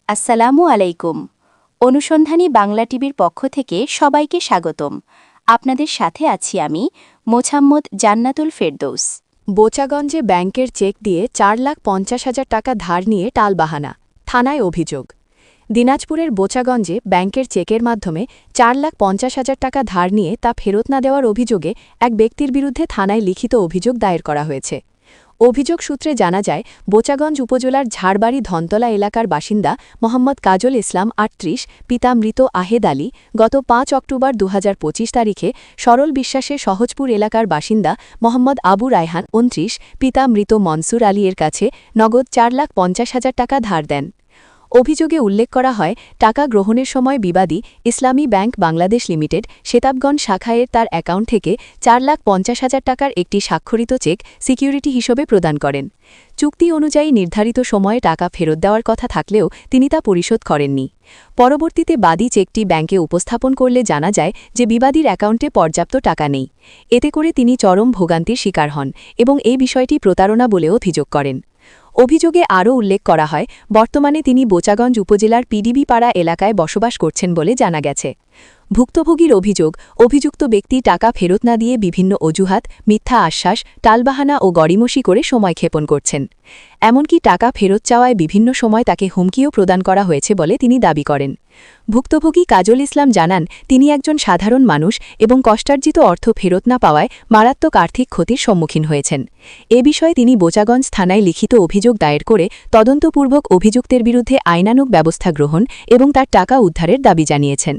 আসসালামু আলাইকুম। অনুসন্ধানী বাংলা টিভির পক্ষ থেকে সবাইকে স্বাগতম। আপনাদের সাথে আছি আমি মোছাম্মদ জান্নাতুল ফেরদৌস। বোচাগঞ্জে ব্যাংকের চেক দিয়ে 4,50,000 টাকা ধার নিয়ে টালবাহানা, থানায় অভিযোগ। দিনাজপুরের বোচাগঞ্জে ব্যাংকের চেকের মাধ্যমে 4,50,000 টাকা ধার নিয়ে তা ফেরত না দেওয়ার অভিযোগে এক ব্যক্তির বিরুদ্ধে থানায় লিখিত অভিযোগ দায়ের করা হয়েছে। অভিযোগ সূত্রে জানা যায়, বোচাগঞ্জ উপজেলার ঝাড়বাড়ি ধনতলা এলাকার বাসিন্দা মোহাম্মদ কাজল ইসলাম ৩৮, পিতা মৃত আহেদ আলী, গত ৫ অক্টোবর ২০২৫ তারিখে সরল বিশ্বাসে সহজপুর এলাকার বাসিন্দা মোহাম্মদ আবু রায়হান ২৯, পিতা মৃত মনসুর আলী এর কাছে নগদ 4,50,000 টাকা ধার দেন। অভিযোগে উল্লেখ করা হয়, টাকা গ্রহণের সময় বিবাদী ইসলামী ব্যাংক বাংলাদেশ লিমিটেড সেতাবগঞ্জ শাখায়ের তার অ্যাকাউন্ট থেকে 4,50,000 টাকার একটি স্বাক্ষরিত চেক সিকিউরিটি হিসেবে প্রদান করেন। চুক্তি অনুযায়ী নির্ধারিত সময়ে টাকা ফেরত দেওয়ার কথা থাকলেও তিনি তা পরিশোধ করেননি। পরবর্তীতে বাদী চেকটি ব্যাংকে উপস্থাপন করলে জানা যায় যে বিবাদীর অ্যাকাউন্টে পর্যাপ্ত টাকা নেই। এতে করে তিনি চরম ভোগান্তির শিকার হন এবং এই বিষয়টি প্রতারণা বলেও অভিযোগ করেন। অভিযোগে আরও উল্লেখ করা হয়, বর্তমানে তিনি বোচাগঞ্জ উপজেলার পিডিবি পাড়া এলাকায় বসবাস করছেন বলে জানা গেছে। ভুক্তভোগীর অভিযোগ, অভিযুক্ত ব্যক্তি টাকা ফেরত না দিয়ে বিভিন্ন অজুহাত, মিথ্যা আশ্বাস, টালবাহানা ও গড়িমসি করে সময় ক্ষেপণ করছেন। এমনকি টাকা ফেরত চাওয়ায় বিভিন্ন সময় তাকে হুমকিও প্রদান করা হয়েছে বলে তিনি দাবি করেন। ভুক্তভোগী কাজল ইসলাম জানান, তিনি একজন সাধারণ মানুষ এবং কষ্টার্জিত অর্থ ফেরত না পাওয়ায় মারাত্মক আর্থিক ক্ষতির সম্মুখীন হয়েছেন। এ বিষয়ে তিনি বোচাগঞ্জ থানায় লিখিত অভিযোগ দায়ের করে তদন্তপূর্বক অভিযুক্তের বিরুদ্ধে আইনানুগ ব্যবস্থা গ্রহণ এবং তার টাকা উদ্ধারের দাবি জানিয়েছেন।